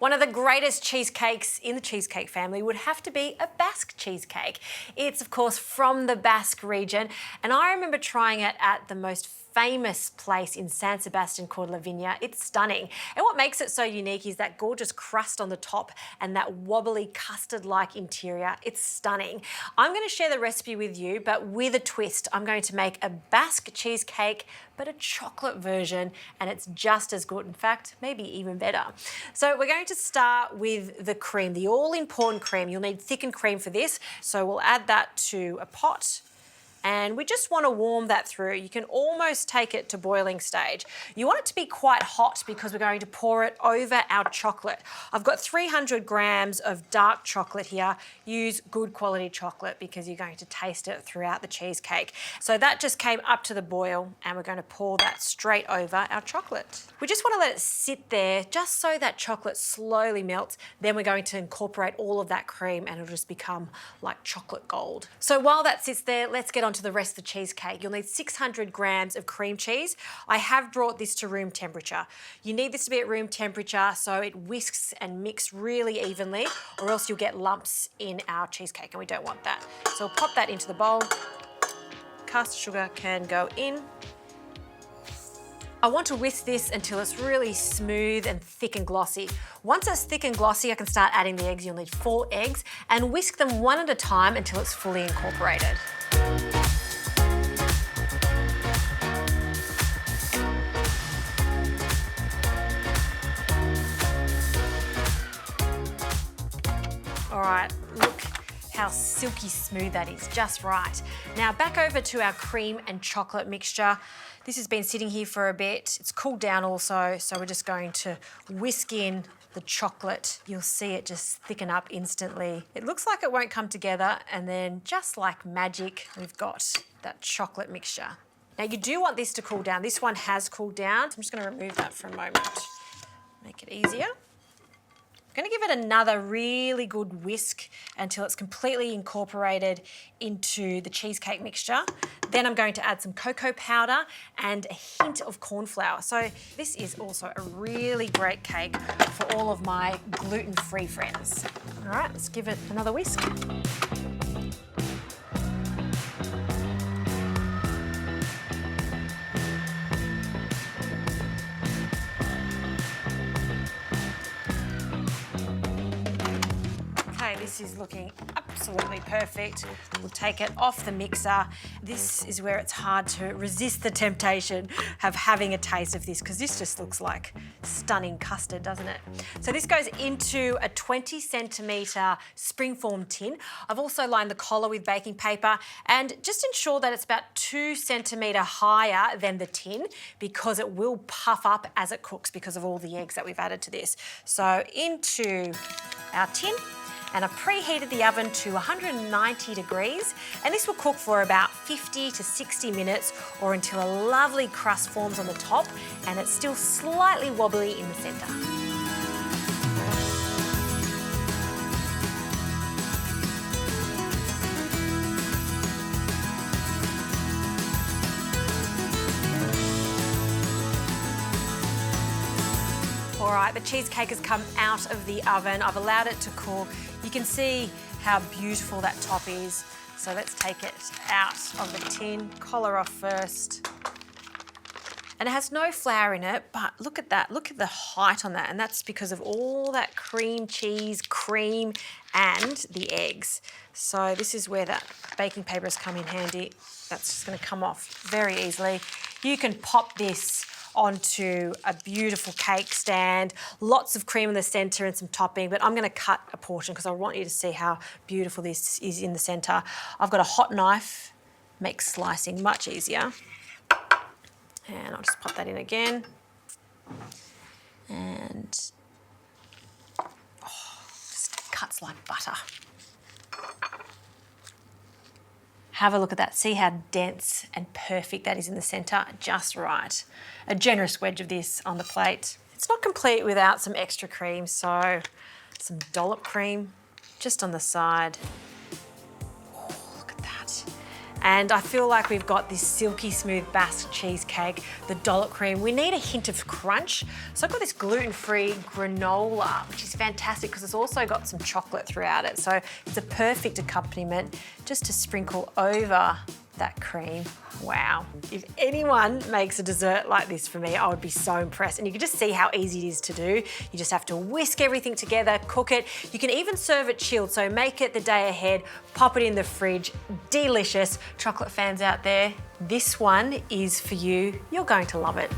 One of the greatest cheesecakes in the cheesecake family would have to be a Basque cheesecake. It's of course from the Basque region, and I remember trying it at the most famous place in San Sebastian called La Viña. It's stunning. And what makes it so unique is that gorgeous crust on the top and that wobbly custard-like interior. It's stunning. I'm going to share the recipe with you, but with a twist. I'm going to make a Basque cheesecake, but a chocolate version, and it's just as good. In fact, maybe even better. So we're going to start with the cream, the all-important cream. You'll need thickened cream for this, so we'll add that to a pot. And we just want to warm that through. You can almost take it to boiling stage. You want it to be quite hot because we're going to pour it over our chocolate. I've got 300 grams of dark chocolate here. Use good quality chocolate because you're going to taste it throughout the cheesecake. So that just came up to the boil and we're going to pour that straight over our chocolate. We just want to let it sit there just so that chocolate slowly melts. Then we're going to incorporate all of that cream and it'll just become like chocolate gold. So while that sits there, let's get on to the rest of the cheesecake. You'll need 600 grams of cream cheese. I have brought this to room temperature. You need this to be at room temperature so it whisks and mixes really evenly, or else you'll get lumps in our cheesecake and we don't want that. So we'll pop that into the bowl. Caster sugar can go in. I want to whisk this until it's really smooth and thick and glossy. Once it's thick and glossy, I can start adding the eggs. You'll need 4 eggs and whisk them one at a time until it's fully incorporated. All right, look how silky smooth that is, just right. Now back over to our cream and chocolate mixture. This has been sitting here for a bit. It's cooled down also, so we're just going to whisk in the chocolate. You'll see it just thicken up instantly. It looks like it won't come together, and then just like magic, we've got that chocolate mixture. Now you do want this to cool down. This one has cooled down. I'm just going to remove that for a moment, make it easier. I'm going to give it another really good whisk until it's completely incorporated into the cheesecake mixture. Then I'm going to add some cocoa powder and a hint of cornflour. So this is also a really great cake for all of my gluten-free friends. All right, let's give it another whisk. This is looking absolutely perfect. We'll take it off the mixer. This is where it's hard to resist the temptation of having a taste of this because this just looks like stunning custard, doesn't it? So this goes into a 20 centimetre springform tin. I've also lined the collar with baking paper and just ensure that it's about 2 centimetres higher than the tin because it will puff up as it cooks because of all the eggs that we've added to this. So into our tin. And I've preheated the oven to 190 degrees, and this will cook for about 50 to 60 minutes or until a lovely crust forms on the top and it's still slightly wobbly in the centre. All right, the cheesecake has come out of the oven. I've allowed it to cool. You can see how beautiful that top is. So let's take it out of the tin, collar off first. And it has no flour in it, but look at that. Look at the height on that. And that's because of all that cream cheese, cream, and the eggs. So this is where that baking paper has come in handy. That's just gonna come off very easily. You can pop this onto a beautiful cake stand, lots of cream in the centre and some topping, but I'm going to cut a portion because I want you to see how beautiful this is in the centre. I've got a hot knife, makes slicing much easier. And I'll just pop that in again. And just cuts like butter. Have a look at that. See how dense and perfect that is in the centre, just right. A generous wedge of this on the plate. It's not complete without some extra cream, so some dollop cream just on the side. Oh, look at that. And I feel like we've got this silky smooth Basque cheesecake, the dollop cream. We need a hint of crunch. So I've got this gluten-free granola, which is fantastic because it's also got some chocolate throughout it. So it's a perfect accompaniment just to sprinkle over that cream. Wow. If anyone makes a dessert like this for me, I would be so impressed. And you can just see how easy it is to do. You just have to whisk everything together, cook it. You can even serve it chilled, so make it the day ahead, pop it in the fridge. Delicious. Chocolate fans out there, this one is for you. You're going to love it.